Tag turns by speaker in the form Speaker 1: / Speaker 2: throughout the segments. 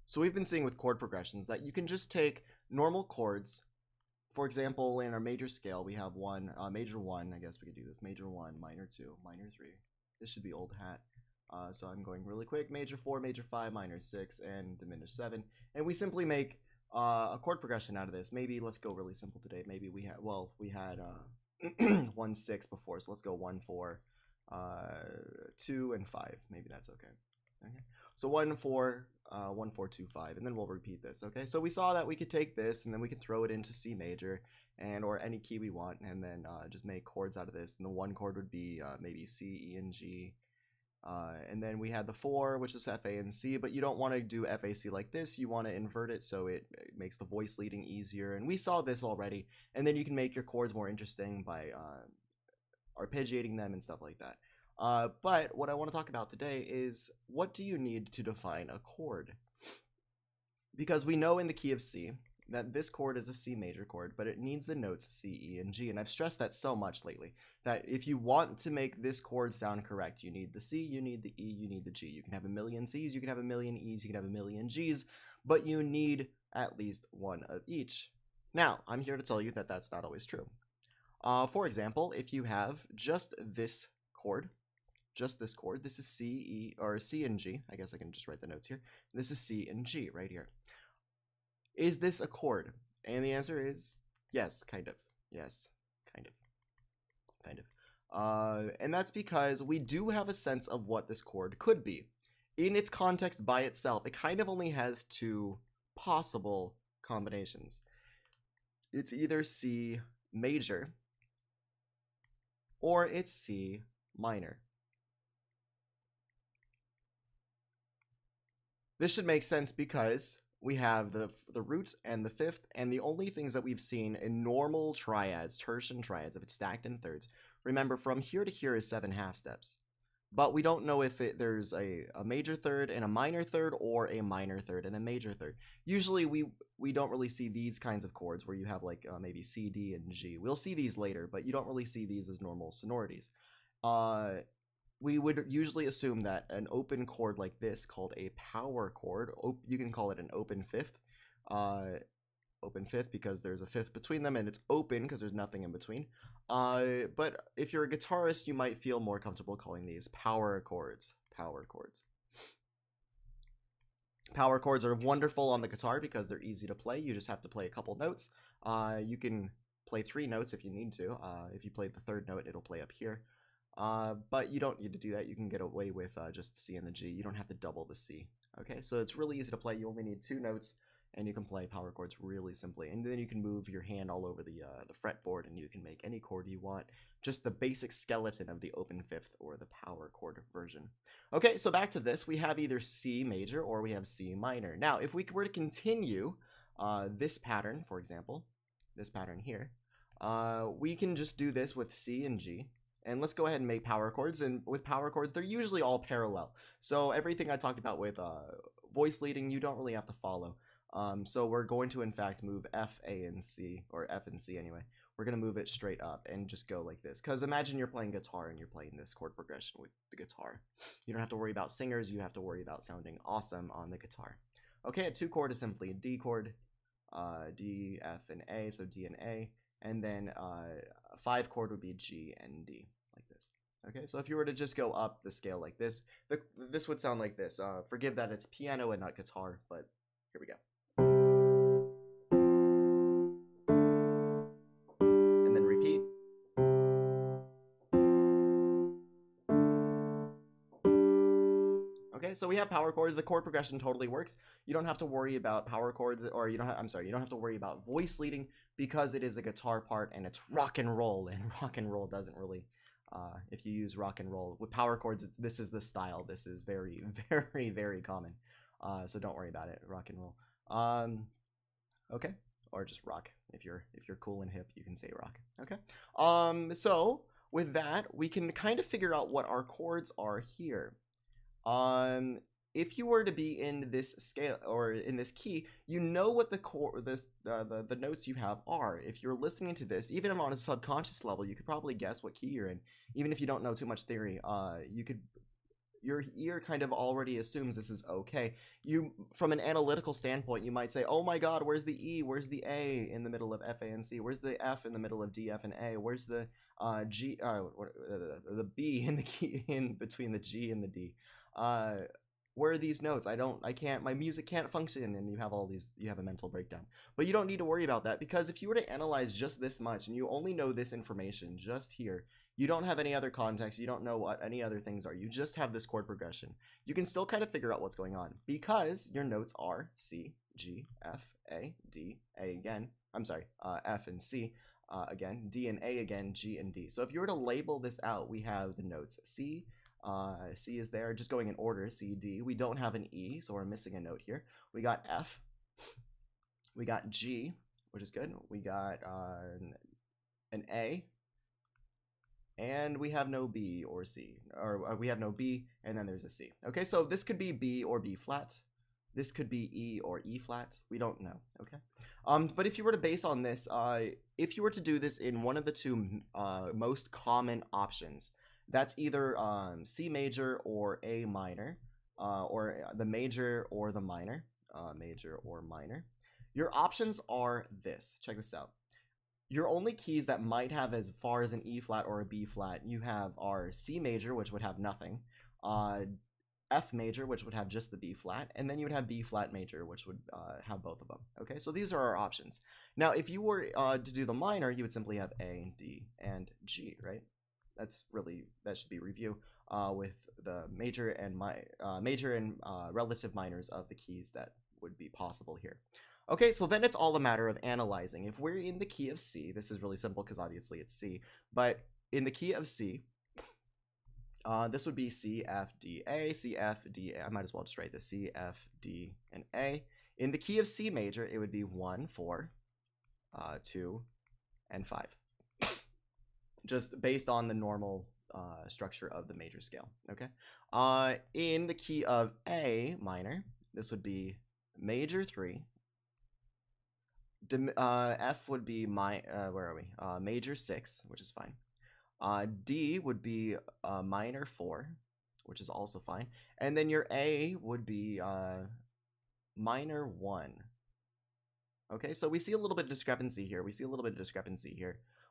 Speaker 1: So we've been seeing with chord progressions that you can just take normal chords. For example, in our major scale, we have major 1, I guess we could do this, major 1, minor 2, minor 3. This should be old hat. So I'm going really quick, major 4, major 5, minor 6, and diminished 7. And we simply make a chord progression out of this. Maybe let's go really simple today. Maybe we had 1 6 before, so let's go 1 4, 2 and 5. Maybe that's okay. Okay. So 1 4, 1 4 2 5, and then we'll repeat this. Okay. So we saw that we could take this and then we can throw it into C major and or any key we want, and then just make chords out of this. And the 1 chord would be maybe C, E, and G. And then we had the 4, which is F, A, and C, but you don't want to do F, A, C like this. You want to invert it so it makes the voice leading easier. And we saw this already. And then you can make your chords more interesting by arpeggiating them and stuff like that. But what I want to talk about today is, what do you need to define a chord? Because we know in the key of C that this chord is a C major chord, but it needs the notes C, E, and G. And I've stressed that so much lately, that if you want to make this chord sound correct, you need the C, you need the E, you need the G. You can have a million C's, you can have a million E's, you can have a million G's, but you need at least one of each. Now, I'm here to tell you that that's not always true. For example, if you have just this chord, this is C, E, or C and G. I guess I can just write the notes here. This is C and G right here. Is this a chord? And the answer is yes, kind of. Yes, kind of. And that's because we do have a sense of what this chord could be. In its context by itself, it kind of only has 2 possible combinations. It's either C major or it's C minor. This should make sense because we have the root and the fifth, and the only things that we've seen in normal triads, tertian triads, if it's stacked in thirds, remember from here to here is 7 half steps. But we don't know if there's a major third and a minor third, or a minor third and a major third. Usually we don't really see these kinds of chords where you have like maybe C, D, and G. We'll see these later, but you don't really see these as normal sonorities. We would usually assume that an open chord like this, called a power chord, you can call it an open fifth because there's a fifth between them, and it's open because there's nothing in between. But if you're a guitarist, you might feel more comfortable calling these power chords. Power chords are wonderful on the guitar because they're easy to play. You just have to play a couple notes. You can play 3 notes if you need to. If you play the 3rd note, it'll play up here. But you don't need to do that. You can get away with just the C and the G. You don't have to double the C. Okay, so it's really easy to play. You only need 2 notes, and you can play power chords really simply. And then you can move your hand all over the fretboard, and you can make any chord you want. Just the basic skeleton of the open fifth or the power chord version. Okay, so back to this. We have either C major or we have C minor. Now, if we were to continue this pattern, for example, this pattern here, we can just do this with C and G. And let's go ahead and make power chords. And with power chords, they're usually all parallel. So everything I talked about with voice leading, you don't really have to follow. So we're going to, in fact, move F, A, and C, or F and C anyway. We're going to move it straight up and just go like this. Because imagine you're playing guitar and you're playing this chord progression with the guitar. You don't have to worry about singers. You have to worry about sounding awesome on the guitar. Okay, a 2 chord is simply a D chord, D, F, and A, so D and A. And then a 5 chord would be G and D, like this. Okay, so if you were to just go up the scale like this, this would sound like this. Forgive that it's piano and not guitar, but here we go. And then repeat. Okay, so we have power chords. The chord progression totally works. You don't have to worry about power chords, or you don't have to worry about voice leading, because it is a guitar part and it's rock and roll, and rock and roll doesn't really, if you use rock and roll with power chords, this is the style. This is very, very, very common. So don't worry about it. Rock and roll. Okay, or just rock. If you're cool and hip, you can say rock. Okay. So with that, we can kind of figure out what our chords are here. If you were to be in this scale or in this key, you know what the notes you have are. If you're listening to this, even on a subconscious level, you could probably guess what key you're in. Even if you don't know too much theory, you your ear kind of already assumes this is okay. You, from an analytical standpoint, you might say, oh my god, where's the E, where's the A in the middle of F, A, and C, where's the F in the middle of D, F, and A, where's the the B in the key in between the G and the D, where are these notes? I can't, my music can't function, and you have all these, you have a mental breakdown. But you don't need to worry about that, because if you were to analyze just this much and you only know this information just here, you don't have any other context, you don't know what any other things are, you just have this chord progression, you can still kind of figure out what's going on, because your notes are C, G, F, A, D, A again, I'm sorry, F and C again, D and A again, G and D. So if you were to label this out, we have the notes C, C is there, just going in order, C, D. We don't have an E, so we're missing a note here. We got F, we got G, which is good. We got an A, and we have no B or C, or we have no B, and then there's a C. Okay, so this could be B or B flat. This could be E or E flat. We don't know, okay? But if you were to base on this, if you were to do this in one of the two most common options, that's either C major or A minor, or the major or the minor, major or minor. Your options are this. Check this out. Your only keys that might have as far as an E flat or a B flat you have are C major, which would have nothing, F major, which would have just the B flat, and then you would have B flat major, which would have both of them. Okay, so these are our options. Now, if you were to do the minor, you would simply have A, D, and G, right? That should be review with the major and relative minors of the keys that would be possible here. Okay, so then it's all a matter of analyzing. If we're in the key of C, this is really simple because obviously it's C, but in the key of C, this would be C, F, D, A, C, F, D, A. I might as well just write this, C, F, D, and A. In the key of C major, it would be 1, 4, 2, and 5. Just based on the normal structure of the major scale, okay? In the key of A minor, this would be major 3. F would be where are we? Major 6, which is fine. D would be minor 4, which is also fine. And then your A would be minor 1. Okay, so we see a little bit of discrepancy here.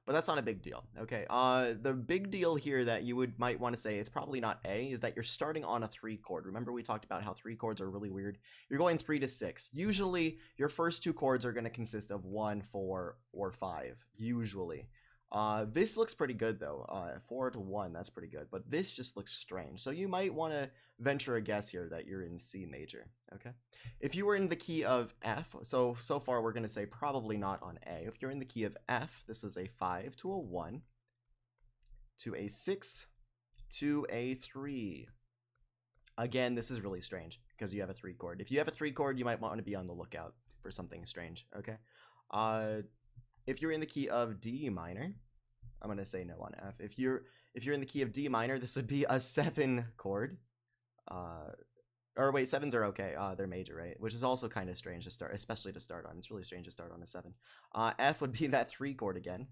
Speaker 1: But that's not a big deal. Okay, the big deal here that you might want to say it's probably not A is that you're starting on a 3 chord. Remember we talked about how 3 chords are really weird? You're going 3 to 6. Usually your first 2 chords are going to consist of 1, 4, or 5. Usually. This looks pretty good though. 4 to 1, that's pretty good. But this just looks strange. So you might want to venture a guess here that you're in C major. Okay. If you were in the key of F, so far we're going to say probably not on A. If you're in the key of F, this is a 5 to a 1 to a 6 to a 3. Again, this is really strange because you have a 3 chord. If you have a 3 chord, you might want to be on the lookout for something strange. Okay. If you're in the key of D minor, I'm going to say no on F. If you're in the key of D minor, this would be a 7 chord. Or wait, 7s are okay. They're major, right? Which is also kind of strange to start, especially to start on. It's really strange to start on a 7. F would be that 3 chord again.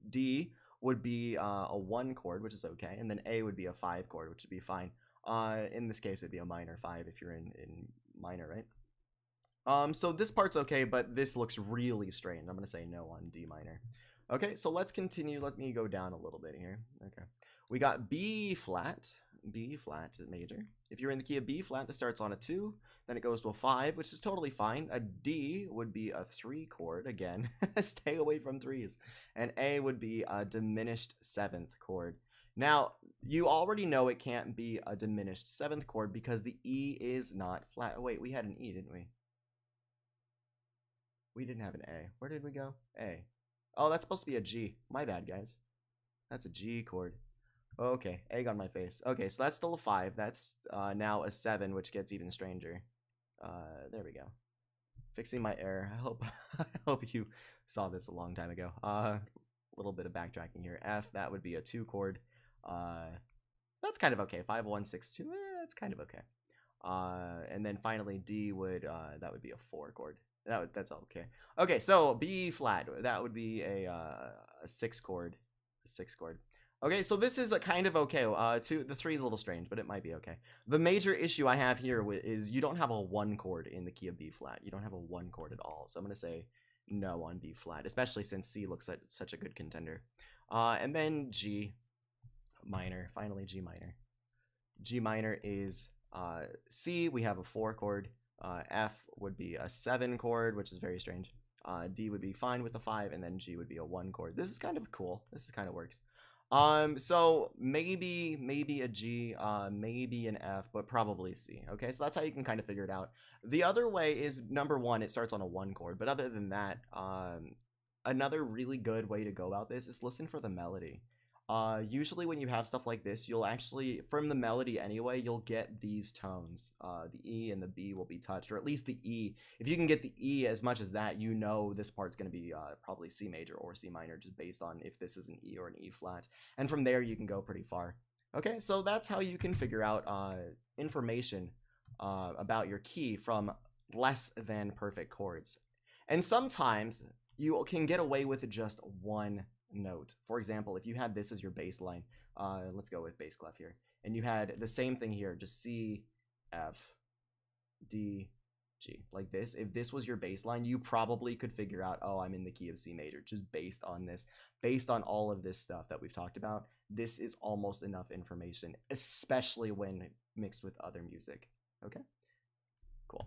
Speaker 1: D would be a 1 chord, which is okay. And then A would be a 5 chord, which would be fine. In this case, it'd be a minor 5 if you're in minor, right? So this part's okay, but this looks really strange. I'm going to say no on D minor. Okay, so let's continue. Let me go down a little bit here. Okay. We got B flat major. If you're in the key of B flat, this starts on a 2, then it goes to a 5, which is totally fine. A D would be a 3 chord, again. Stay away from 3s. And A would be a diminished 7th chord. Now, you already know it can't be a diminished 7th chord because the E is not flat. Oh, wait, we had an E, didn't we? We didn't have an A. Where did we go? A. Oh, that's supposed to be a G. My bad, guys. That's a G chord. Okay, egg on my face. Okay, so that's still a 5. That's now a 7, which gets even stranger. There we go. Fixing my error. I hope you saw this a long time ago. A little bit of backtracking here. F, that would be a 2 chord. That's kind of okay. 5, 1, 6, 2. That's kind of okay. And then finally D would that would be a 4 chord. That's okay. Okay, so B flat. That would be a 6 chord. A 6 chord. Okay, so this is a kind of okay. The 3 is a little strange, but it might be okay. The major issue I have here is you don't have a 1 chord in the key of B flat. You don't have a 1 chord at all. So I'm gonna say no on B flat, especially since C looks like such a good contender. And then G minor. Finally, G minor. G minor is C. We have a 4 chord. F would be a 7 chord, which is very strange. D would be fine with a 5, and then G would be a 1 chord. This is kind of cool. This kind of works. So maybe a G, maybe an F, but probably C. Okay, so that's how you can kind of figure it out. The other way is number 1, it starts on a 1 chord, but other than that, another really good way to go about this is listen for the melody. Usually when you have stuff like this, you'll actually, from the melody anyway, you'll get these tones. The E and the B will be touched, or at least the E. If you can get the E as much as that, you know this part's going to be probably C major or C minor, just based on if this is an E or an E flat. And from there, you can go pretty far. Okay, so that's how you can figure out information about your key from less than perfect chords. And sometimes you can get away with just one note. For example, if you had this as your bass line, let's go with bass clef here, and you had the same thing here, just C, F, D, G, like this. If this was your bass line, you probably could figure out, oh, I'm in the key of C major, just based on this, based on all of this stuff that we've talked about. This is almost enough information, especially when mixed with other music. Okay, cool.